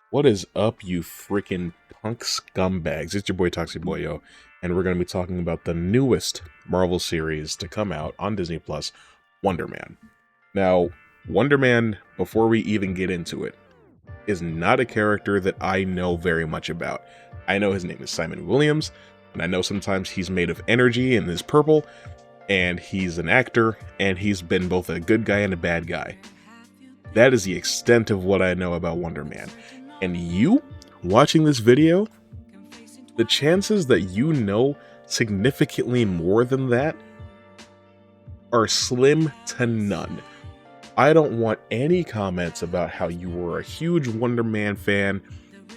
What is up, you freaking punk scumbags? It's your boy Toxic Boyo, and we're going to be talking about the newest Marvel series to come out on Disney Plus, Wonder Man. Now, Wonder Man, before we even get into it, is not a character that I know very much about. I know his name is Simon Williams, and I know sometimes he's made of energy and is purple, and he's an actor, and he's been both a good guy and a bad guy. That is the extent of what I know about Wonder Man. And you, watching this video, the chances that you know significantly more than that are slim to none. I don't want any comments about how you were a huge Wonder Man fan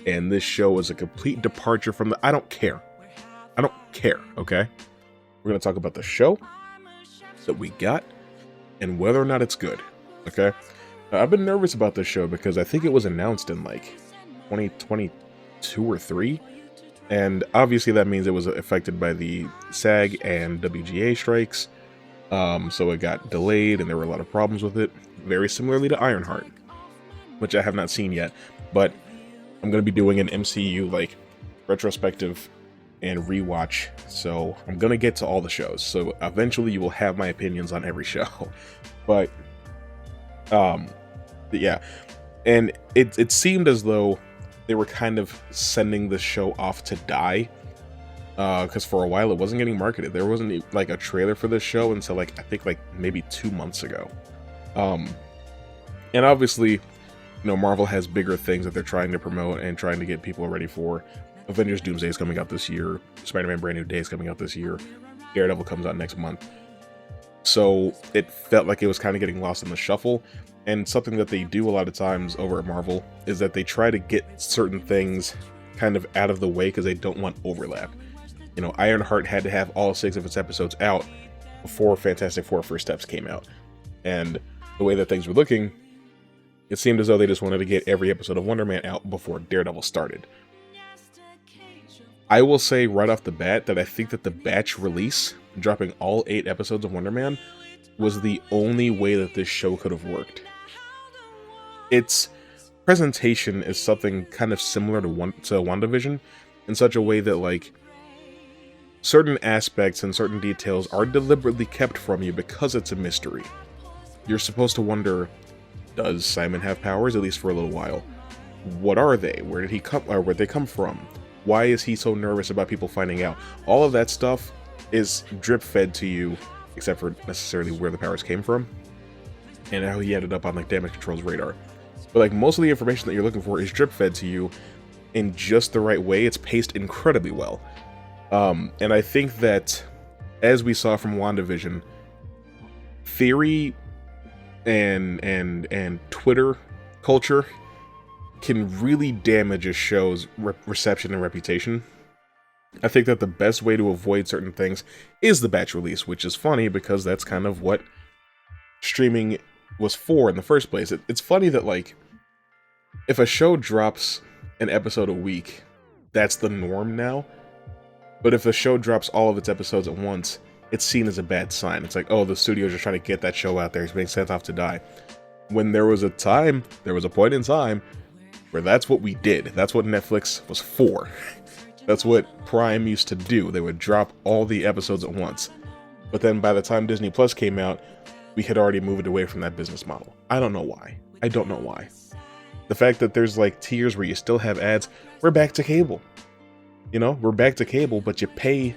and this show is a complete departure from the... I don't care. I don't care, okay? We're going to talk about the show that we got and whether or not it's good, okay? I've been nervous about this show because I think it was announced in like 2022 or 3, and obviously that means it was affected by the SAG and WGA strikes, so it got delayed and there were a lot of problems with it, very similarly to Ironheart, which I have not seen yet, but I'm going to be doing an MCU like retrospective and rewatch, so I'm going to get to all the shows, so eventually you will have my opinions on every show, but yeah, and it seemed as though they were kind of sending the show off to die, because for a while it wasn't getting marketed. There wasn't like a trailer for this show until like I think like maybe 2 months ago, and obviously, you know, Marvel has bigger things that they're trying to promote and trying to get people ready for. Avengers Doomsday is coming out this year. Spider-Man Brand New Day is coming out this year. Daredevil comes out next month. So it felt like it was kind of getting lost in the shuffle. And something that they do a lot of times over at Marvel is that they try to get certain things kind of out of the way because they don't want overlap. You know, Ironheart had to have all 6 of its episodes out before Fantastic Four First Steps came out. And the way that things were looking, it seemed as though they just wanted to get every episode of Wonder Man out before Daredevil started. I will say right off the bat that I think that the batch release, dropping all 8 episodes of Wonder Man, was the only way that this show could have worked. Its presentation is something kind of similar to WandaVision, in such a way that like certain aspects and certain details are deliberately kept from you because it's a mystery. You're supposed to wonder, does Simon have powers, at least for a little while? What are they? Where did he come, or where'd they come from? Why is he so nervous about people finding out? All of that stuff is drip fed to you, except for necessarily where the powers came from and how he ended up on like Damage Control's radar. But like most of the information that you're looking for is drip fed to you in just the right way. It's paced incredibly well. And I think that, as we saw from WandaVision, theory and Twitter culture can really damage a show's reception and reputation. I think that the best way to avoid certain things is the batch release, which is funny because that's kind of what streaming was for in the first place. It's funny that like, if a show drops an episode a week, that's the norm now. But if a show drops all of its episodes at once, it's seen as a bad sign. It's like, oh, the studios are trying to get that show out there. It's being sent off to die. When there was a point in time where that's what we did. That's what Netflix was for. That's what Prime used to do. They would drop all the episodes at once. But then by the time Disney Plus came out, we had already moved away from that business model. I don't know why. I don't know why. The fact that there's like tiers where you still have ads, we're back to cable. You know, we're back to cable, but you pay,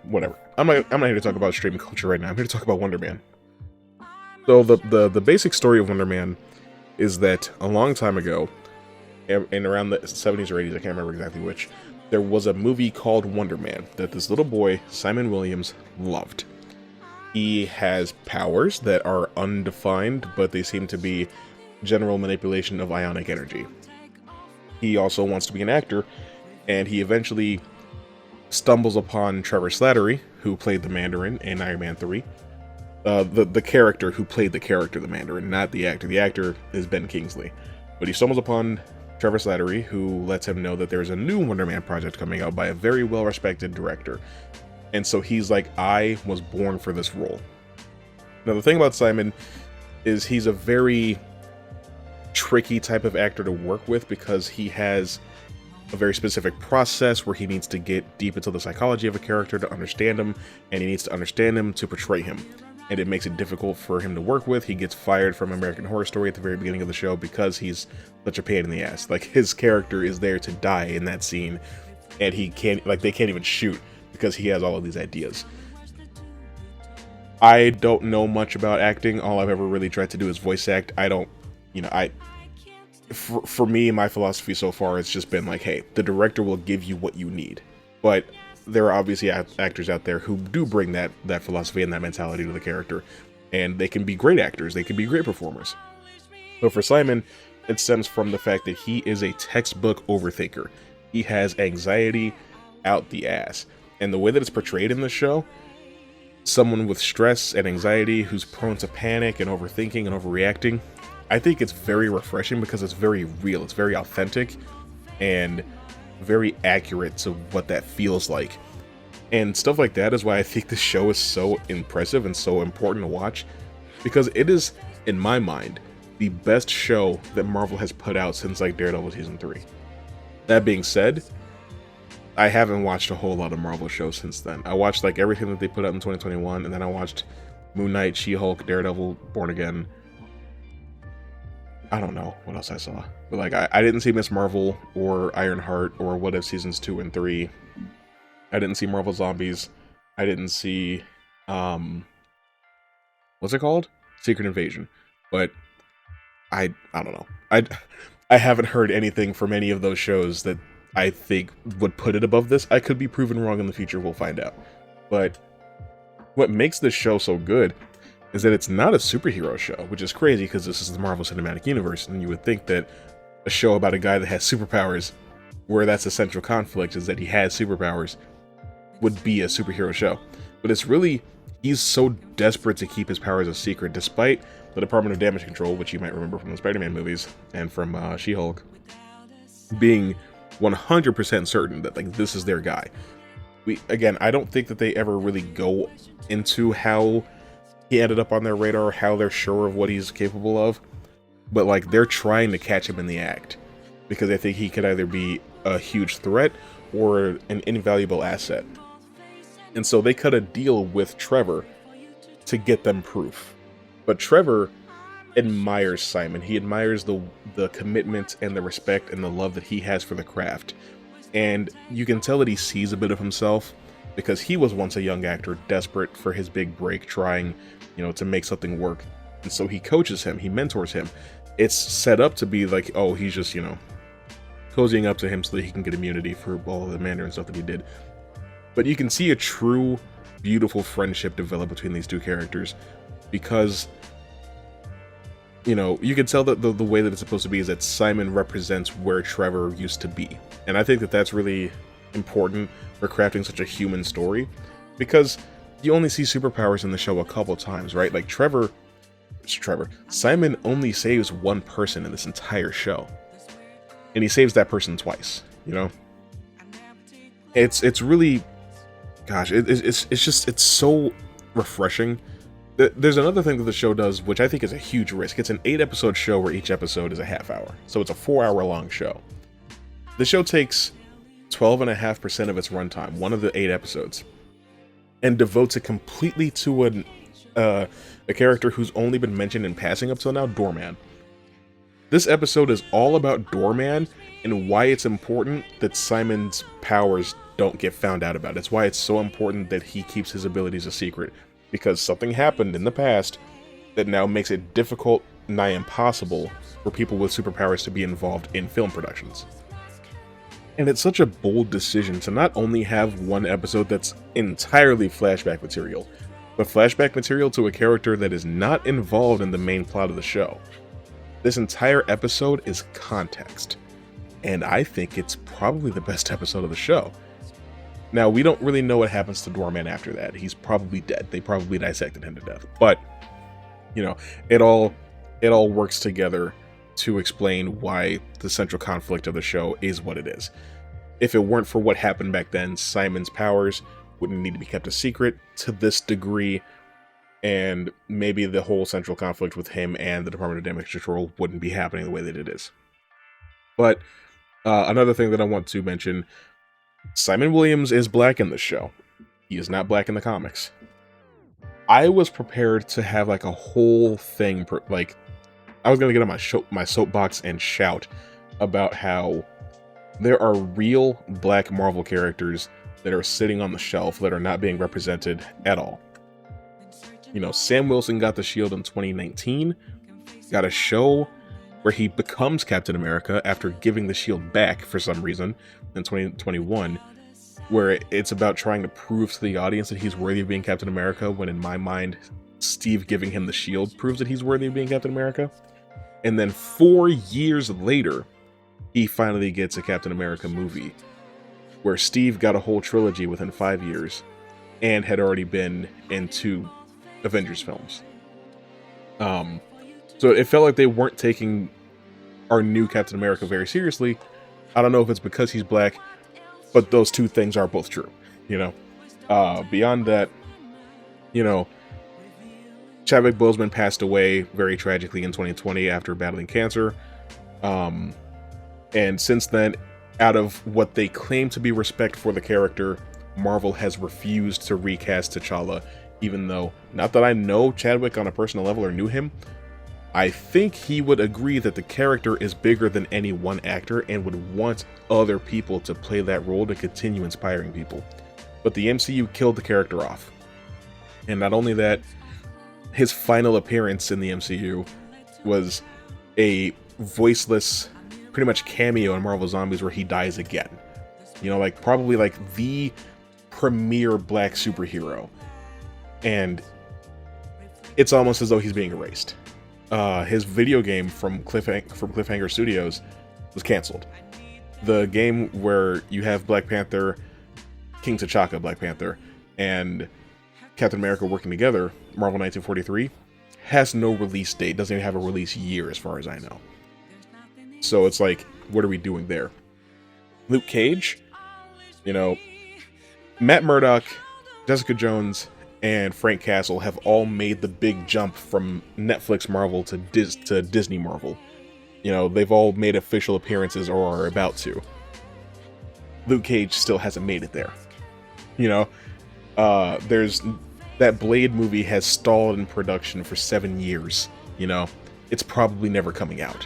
whatever. I'm not here to talk about streaming culture right now. I'm here to talk about Wonder Man. So the basic story of Wonder Man is that a long time ago, in around the 70s or 80s, I can't remember exactly which, there was a movie called Wonder Man that this little boy, Simon Williams, loved. He has powers that are undefined, but they seem to be general manipulation of ionic energy. He also wants to be an actor, and he eventually stumbles upon Trevor Slattery, who played the Mandarin in Iron Man 3. The character who played the character, the Mandarin, not the actor. The actor is Ben Kingsley. But he stumbles upon Trevor Slattery, who lets him know that there's a new Wonder Man project coming out by a very well-respected director. And so he's like, I was born for this role. Now, the thing about Simon is he's a very tricky type of actor to work with because he has a very specific process where he needs to get deep into the psychology of a character to understand him, and he needs to understand him to portray him. And it makes it difficult for him to work with. He gets fired from American Horror Story at the very beginning of the show because he's such a pain in the ass. Like, his character is there to die in that scene, and he can't, like, they can't even shoot because he has all of these ideas. I don't know much about acting. All I've ever really tried to do is voice act. I don't, for me, my philosophy so far has just been like, hey, the director will give you what you need. But there are obviously actors out there who do bring that philosophy and that mentality to the character, and they can be great actors, they can be great performers. But for Simon, it stems from the fact that he is a textbook overthinker. He has anxiety out the ass, and the way that it's portrayed in the show, someone with stress and anxiety who's prone to panic and overthinking and overreacting, I think it's very refreshing because it's very real, it's very authentic, and very accurate to what that feels like. And stuff like that is why I think this show is so impressive and so important to watch, because it is, in my mind, the best show that Marvel has put out since like Daredevil season 3. That being said, I haven't watched a whole lot of Marvel shows since then. I watched like everything that they put out in 2021, and then I watched Moon Knight, She-Hulk, Daredevil, Born Again. I don't know what else I saw, but like I didn't see Miss Marvel or Ironheart or What If seasons 2 and 3. I didn't see Marvel Zombies. I didn't see what's it called? Secret Invasion. But I don't know. I haven't heard anything from any of those shows that I think would put it above this. I could be proven wrong in the future, we'll find out. But what makes this show so good is that it's not a superhero show, which is crazy because this is the Marvel Cinematic Universe, and you would think that a show about a guy that has superpowers, where that's the central conflict is that he has superpowers, would be a superhero show. But it's really, he's so desperate to keep his powers a secret, despite the Department of Damage Control, which you might remember from the Spider-Man movies and from She-Hulk, being 100% certain that like this is their guy. Again, I don't think that they ever really go into how he ended up on their radar, how they're sure of what he's capable of, but like they're trying to catch him in the act because they think he could either be a huge threat or an invaluable asset. And so they cut a deal with Trevor to get them proof. But Trevor admires Simon. He admires the commitment and the respect and the love that he has for the craft. And you can tell that he sees a bit of himself because he was once a young actor desperate for his big break, trying, to make something work. And so he coaches him, he mentors him. It's set up to be like, oh, he's just, cozying up to him so that he can get immunity for all of the Mandarin stuff that he did. But you can see a true, beautiful friendship develop between these two characters because, you can tell that the way that it's supposed to be is that Simon represents where Trevor used to be. And I think that that's really important for crafting such a human story because you only see superpowers in the show a couple times, right? Like Simon only saves one person in this entire show. And he saves that person twice, It's really, gosh, it's so refreshing. There's another thing that the show does, which I think is a huge risk. It's an 8-episode show where each episode is a half hour. So it's a 4-hour long show. The show takes 12.5% of its runtime, one of the 8 episodes, and devotes it completely to a character who's only been mentioned in passing up till now, Doorman. This episode is all about Doorman and why it's important that Simon's powers don't get found out about. It's why it's so important that he keeps his abilities a secret, because something happened in the past that now makes it difficult, nigh impossible, for people with superpowers to be involved in film productions. And it's such a bold decision to not only have one episode that's entirely flashback material, but flashback material to a character that is not involved in the main plot of the show. This entire episode is context, and I think it's probably the best episode of the show. Now, we don't really know what happens to Doorman after that. He's probably dead. They probably dissected him to death. But, it all works together to explain why the central conflict of the show is what it is. If it weren't for what happened back then, Simon's powers wouldn't need to be kept a secret to this degree, and maybe the whole central conflict with him and the Department of Damage Control wouldn't be happening the way that it is. But another thing that I want to mention, Simon Williams is black in this show. He is not black in the comics. I was prepared to have like a whole thing, like I was gonna get on my soapbox and shout about how there are real black Marvel characters that are sitting on the shelf that are not being represented at all. You know, Sam Wilson got the shield in 2019, got a show where he becomes Captain America after giving the shield back for some reason in 2021, where it's about trying to prove to the audience that he's worthy of being Captain America, when in my mind, Steve giving him the shield proves that he's worthy of being Captain America. And then 4 years later, he finally gets a Captain America movie, where Steve got a whole trilogy within 5 years and had already been in 2 Avengers films. So it felt like they weren't taking our new Captain America very seriously. I don't know if it's because he's black, but those 2 things are both true, you know? Beyond that, you know, Chadwick Boseman passed away very tragically in 2020 after battling cancer. And since then, out of what they claim to be respect for the character, Marvel has refused to recast T'Challa, even though, not that I know Chadwick on a personal level or knew him, I think he would agree that the character is bigger than any one actor and would want other people to play that role to continue inspiring people. But the MCU killed the character off. And not only that, his final appearance in the MCU was a voiceless, pretty much cameo in Marvel Zombies where he dies again. You know, like probably like the premier black superhero. And it's almost as though he's being erased. His video game from Cliffhanger Studios was canceled. The game where you have Black Panther, King T'Chaka, Black Panther, and Captain America working together, Marvel 1943, has no release date, doesn't even have a release year as far as I know. So it's like, what are we doing there? Luke Cage, you know, Matt Murdock, Jessica Jones, and Frank Castle have all made the big jump from Netflix Marvel to Disney Marvel. You know, they've all made official appearances or are about to. Luke Cage still hasn't made it there. You know, there's that Blade movie has stalled in production for 7 years. You know, it's probably never coming out.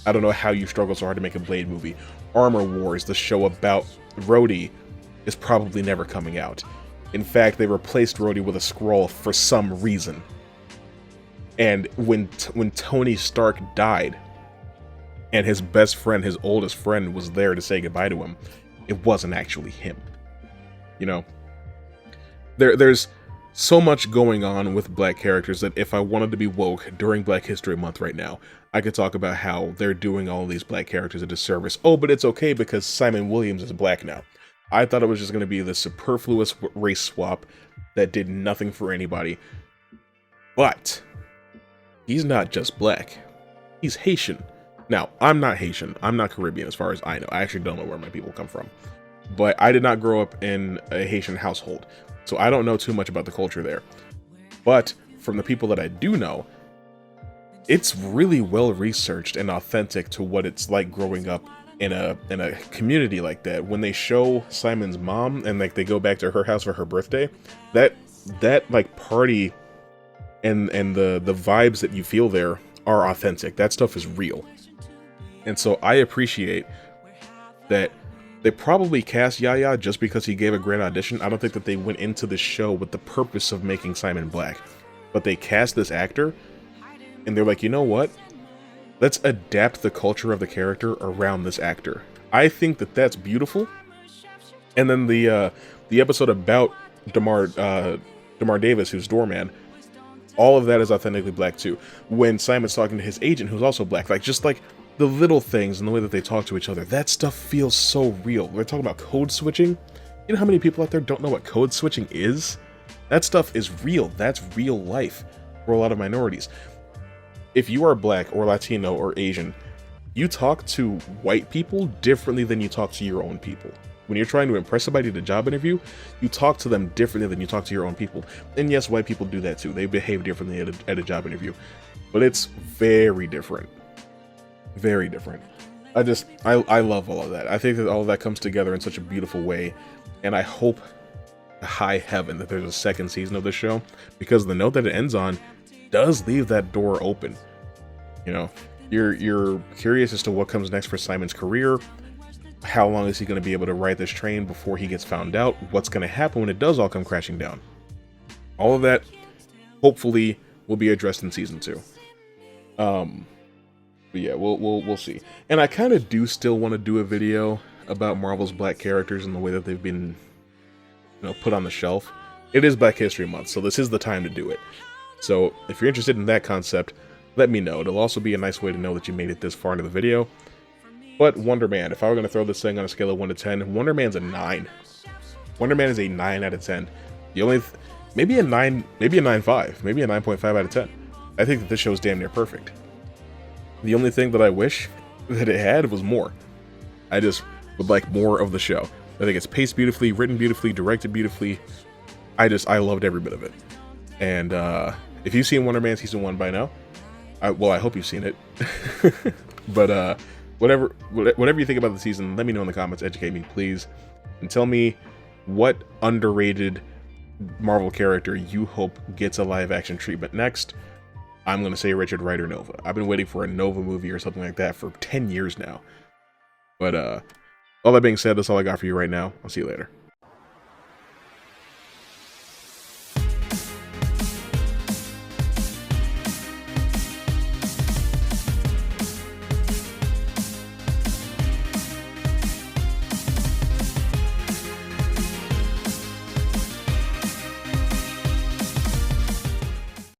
I don't know how you struggle so hard to make a Blade movie. Armor Wars, the show about Rhodey, is probably never coming out. In fact, they replaced Rhodey with a Skrull for some reason. And when Tony Stark died, and his best friend, his oldest friend, was there to say goodbye to him, it wasn't actually him. You know, there's so much going on with black characters that if I wanted to be woke during Black History Month right now, I could talk about how they're doing all these black characters a disservice. Oh, but it's okay because Simon Williams is black now. I thought it was just going to be the superfluous race swap that did nothing for anybody. But he's not just black. He's Haitian. Now, I'm not Haitian. I'm not Caribbean as far as I know. I actually don't know where my people come from. But I did not grow up in a Haitian household, so I don't know too much about the culture there. But from the people that I do know, it's really well researched and authentic to what it's like growing up in a community like that. When they show Simon's mom and like they go back to her house for her birthday, that like party and the vibes that you feel there are authentic. That stuff is real. And so I appreciate that they probably cast Yahya just because he gave a great audition. I don't think that they went into the show with the purpose of making Simon black, but they cast this actor and they're like, you know what? Let's adapt the culture of the character around this actor. I think that that's beautiful. And then the episode about DeMar Davis, who's Doorman, all of that is authentically black too. When Simon's talking to his agent, who's also black, like just like the little things and the way that they talk to each other, that stuff feels so real. We're talking about code switching. You know how many people out there don't know what code switching is? That stuff is real. That's real life for a lot of minorities. If you are black or Latino or Asian, you talk to white people differently than you talk to your own people. When you're trying to impress somebody at a job interview, you talk to them differently than you talk to your own people. And yes, white people do that too. They behave differently at a job interview. But it's very different. Very different. I love all of that. I think that all of that comes together in such a beautiful way. And I hope to high heaven that there's a second season of this show. Because the note that it ends on does leave that door open. You know, you're curious as to what comes next for Simon's career. How long is he going to be able to ride this train before he gets found out? What's going to happen when it does all come crashing down? All of that, hopefully, will be addressed in season 2. But yeah, we'll see. And I kind of do still want to do a video about Marvel's black characters and the way that they've been, put on the shelf. It is Black History Month, so this is the time to do it. So if you're interested in that concept, let me know. It'll also be a nice way to know that you made it this far into the video. But Wonder Man, if I were going to throw this thing on a scale of 1 to 10, Wonder Man's a 9. Wonder Man is a 9 out of 10. The only, maybe a 9, maybe a 9.5, maybe a 9.5 out of 10. I think that this show is damn near perfect. The only thing that I wish that it had was more. I just would like more of the show. I think it's paced beautifully, written beautifully, directed beautifully. I loved every bit of it. And if you've seen Wonder Man Season 1 by now, I hope you've seen it. But whatever you think about the season, let me know in the comments, educate me, please. And tell me what underrated Marvel character you hope gets a live-action treatment next. I'm going to say Richard Rider Nova. I've been waiting for a Nova movie or something like that for 10 years now. But all that being said, that's all I got for you right now. I'll see you later.